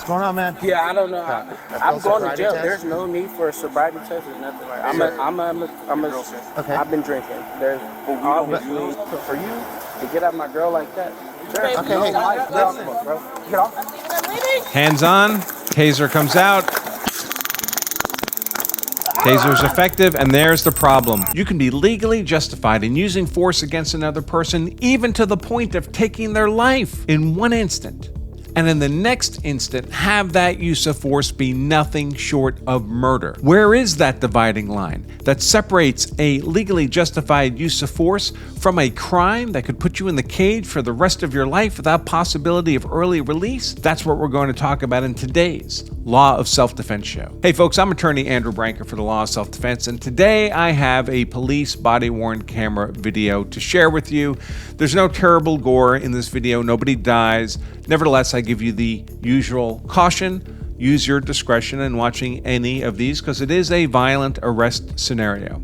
What's going on, man? Yeah, I don't know. I'm going to jail. Test? There's no need for a sobriety test or nothing like that. Okay. I've been drinking. There's obviously for you to get at my girl like that. There's Okay, no hey, life listen. left, bro. Get off. Hands on, taser comes out. Taser's effective, and there's the problem. You can be legally justified in using force against another person, even to the point of taking their life in one instant. And in the next instant, have that use of force be nothing short of murder. Where is that dividing line that separates a legally justified use of force from a crime that could put you in the cage for the rest of your life without possibility of early release? That's what we're going to talk about in today's Law of Self-Defense show. Hey folks, I'm attorney Andrew Branker for the Law of Self-Defense, and today I have a police body-worn camera video to share with you. There's no terrible gore in this video, nobody dies. Nevertheless, I give you the usual caution. Use your discretion in watching any of these because it is a violent arrest scenario.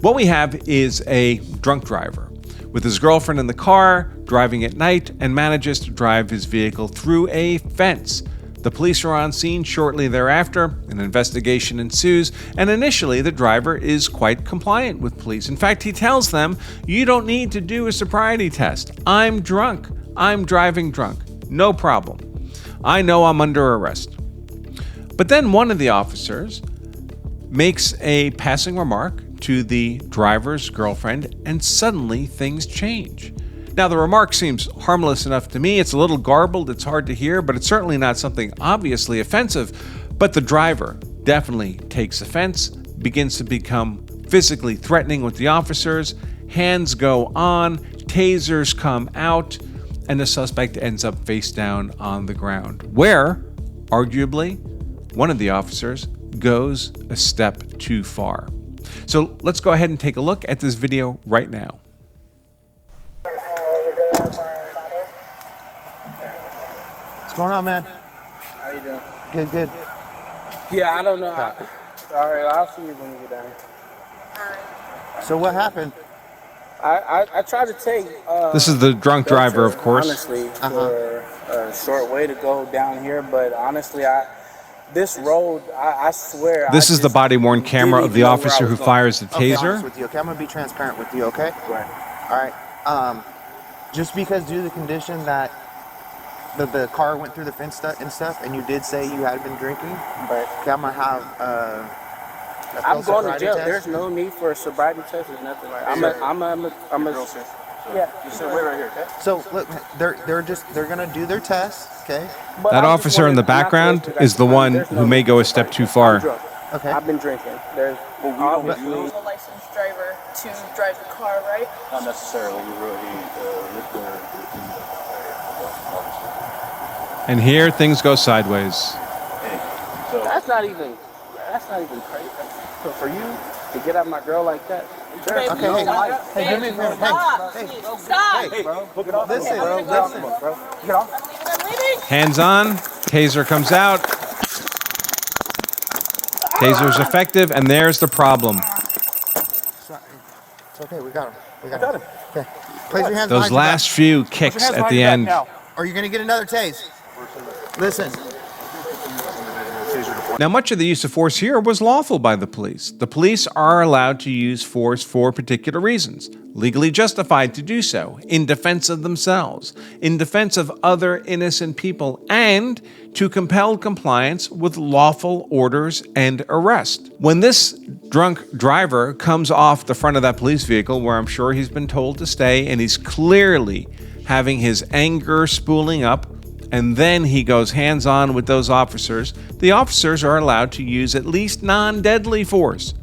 What we have is a drunk driver with his girlfriend in the car, driving at night, and manages to drive his vehicle through a fence. The police are on scene shortly thereafter. An investigation ensues, and initially the driver is quite compliant with police. In fact, he tells them, "You don't need to do a sobriety test. I'm drunk. I'm driving drunk. No problem. I know I'm under arrest." But then one of the officers makes a passing remark to the driver's girlfriend, and suddenly things change. Now, the remark seems harmless enough to me. It's a little garbled, it's hard to hear, but it's certainly not something obviously offensive. But the driver definitely takes offense, begins to become physically threatening with the officers, hands go on, tasers come out, and the suspect ends up face down on the ground, where, arguably, one of the officers goes a step too far. So let's go ahead and take a look at this video right now. What's going on, man? How you doing? Good, good. Yeah, I don't know. All right, I'll see you when you get down. So what happened? I tried to take. This is the drunk driver, of course. Honestly, for a short way to go down here, but honestly, this road, I swear. This is the body-worn camera of the officer who fires the taser. With you, okay? I'm gonna be transparent with you, okay? Right. All right. Just because due to the condition that the car went through the fence and stuff, and you did say you had been drinking, Right. okay, I'm gonna have I'm going to jail. Test. There's no need for a sobriety test or nothing like that. I'm a. Yeah. Just wait right here, okay? So look, they're gonna do their test, okay? But That I just officer in the wanted not to background waste your is the guys' one time. There's who no may need go a for step that. too far. I'm drunk. Okay. I've been drinking. There's obviously. A licensed driver to drive the car, right? Not necessarily. You really And here things go sideways. so That's not even crazy. For you to get at my girl like that. There's Okay, no hey, life. hey, give me a minute. Hey, Stop! hey, Bro, listen, bro. Get off. I'm leaving! Hands on, taser comes out. Taser's effective, and there's the problem. it's okay. We got him. We got him. Okay. Place your hands behind Those your last few kicks at the end. back, or you're gonna get another tase. Listen. Now, much of the use of force here was lawful by the police. The police are allowed to use force for particular reasons, legally justified to do so, in defense of themselves, in defense of other innocent people, and to compel compliance with lawful orders and arrest. When this drunk driver comes off the front of that police vehicle, where I'm sure he's been told to stay, and he's clearly having his anger spooling up, and then he goes hands-on with those officers, the officers are allowed to use at least non-deadly force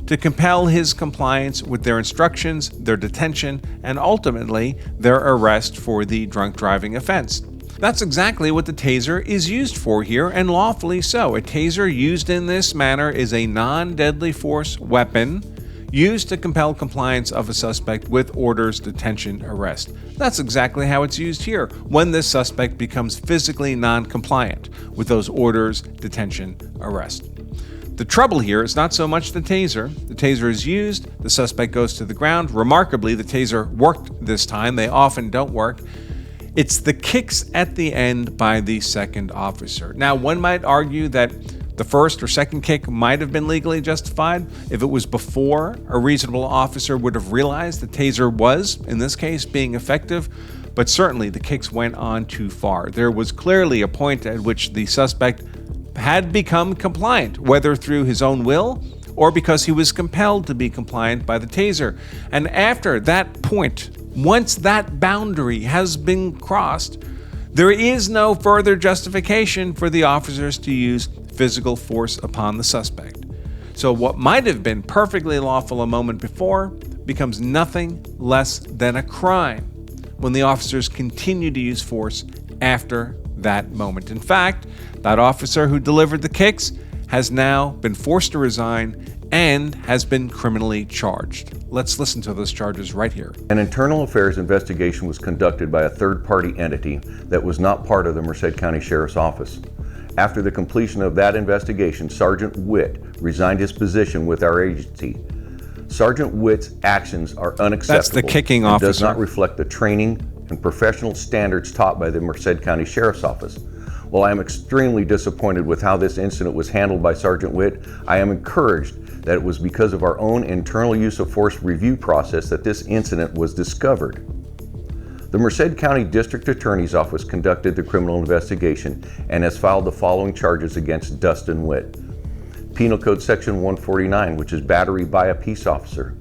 to compel his compliance with their instructions, their detention, and ultimately their arrest for the drunk driving offense. That's exactly what the taser is used for here, and lawfully so. A taser used in this manner is a non-deadly force weapon used to compel compliance of a suspect with orders, detention, arrest. That's exactly how it's used here, when this suspect becomes physically non-compliant with those orders, detention, arrest. The trouble here is not so much the taser. The taser is used, the suspect goes to the ground. Remarkably, the taser worked this time. They often don't work. It's the kicks at the end by the second officer. Now, one might argue that the first or second kick might have been legally justified if it was before a reasonable officer would have realized the taser was, in this case, being effective, but certainly the kicks went on too far. There was clearly a point at which the suspect had become compliant, whether through his own will or because he was compelled to be compliant by the taser. And after that point, once that boundary has been crossed, there is no further justification for the officers to use physical force upon the suspect. So what might have been perfectly lawful a moment before becomes nothing less than a crime when the officers continue to use force after that moment. In fact, that officer who delivered the kicks has now been forced to resign and has been criminally charged. Let's listen to those charges right here. An internal affairs investigation was conducted by a third-party entity that was not part of the Merced County Sheriff's Office. After the completion of that investigation, Sergeant Witt resigned his position with our agency. Sergeant Witt's actions are unacceptable. That's the kicking and officer. Does not reflect the training and professional standards taught by the Merced County Sheriff's Office. While I am extremely disappointed with how this incident was handled by Sergeant Witt, I am encouraged that it was because of our own internal use of force review process that this incident was discovered. The Merced County District Attorney's Office conducted the criminal investigation and has filed the following charges against Dustin Witt. Penal Code Section 149, which is battery by a peace officer.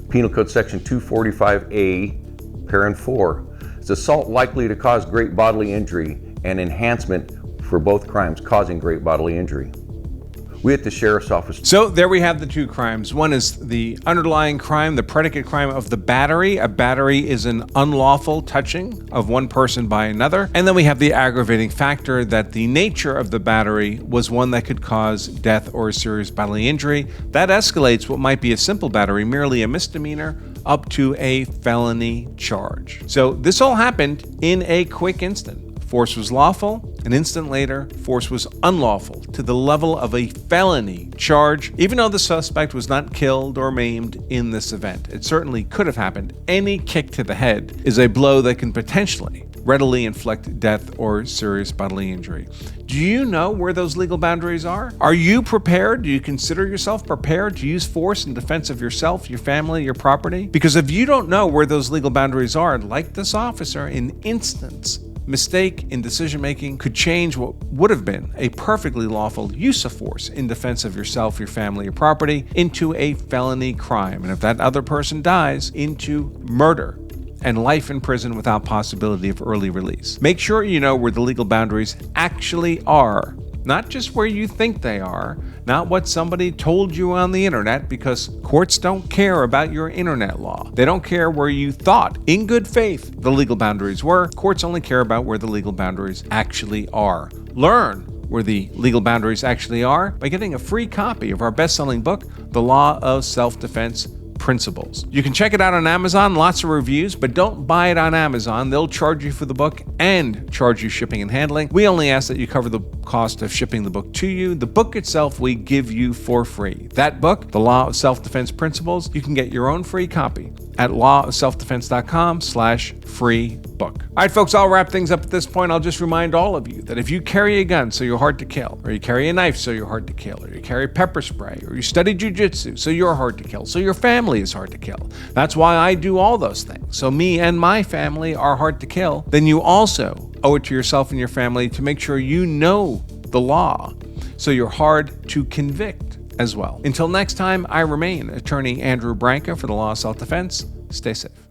Penal Code Section 245A, parent 4, is assault likely to cause great bodily injury and enhancement for both crimes causing great bodily injury. We at the Sheriff's Office. So there we have the two crimes. One is the underlying crime, the predicate crime of the battery. A battery is an unlawful touching of one person by another. And then we have the aggravating factor that the nature of the battery was one that could cause death or serious bodily injury. That escalates what might be a simple battery, merely a misdemeanor, up to a felony charge. So this all happened in a quick instant. Force was lawful. An instant later, force was unlawful to the level of a felony charge, even though the suspect was not killed or maimed in this event. It certainly could have happened. Any kick to the head is a blow that can potentially readily inflict death or serious bodily injury. Do you know where those legal boundaries are? Are you prepared? Do you consider yourself prepared to use force in defense of yourself, your family, your property? Because if you don't know where those legal boundaries are, like this officer, in instance, mistake in decision-making could change what would have been a perfectly lawful use of force in defense of yourself, your family, your property into a felony crime. And if that other person dies, into murder and life in prison without possibility of early release. Make sure you know where the legal boundaries actually are, not just where you think they are, not what somebody told you on the internet, because courts don't care about your internet law. They don't care where you thought, in good faith, the legal boundaries were. Courts only care about where the legal boundaries actually are. Learn where the legal boundaries actually are by getting a free copy of our best-selling book, The Law of Self-Defense Principles. You can check it out on Amazon, lots of reviews, but don't buy it on Amazon. They'll charge you for the book and charge you shipping and handling. We only ask that you cover the cost of shipping the book to you. The book itself we give you for free. That book, The Law of Self-Defense Principles, you can get your own free copy at lawofselfdefense.com/free book. All right, folks, I'll wrap things up at this point. I'll just remind all of you that if you carry a gun so you're hard to kill, or you carry a knife so you're hard to kill, or you carry pepper spray, or you study jujitsu so you're hard to kill, so your family is hard to kill. That's why I do all those things. So me and my family are hard to kill. Then you also owe it to yourself and your family to make sure you know the law so you're hard to convict as well. Until next time, I remain Attorney Andrew Branca for the Law of Self-Defense. Stay safe.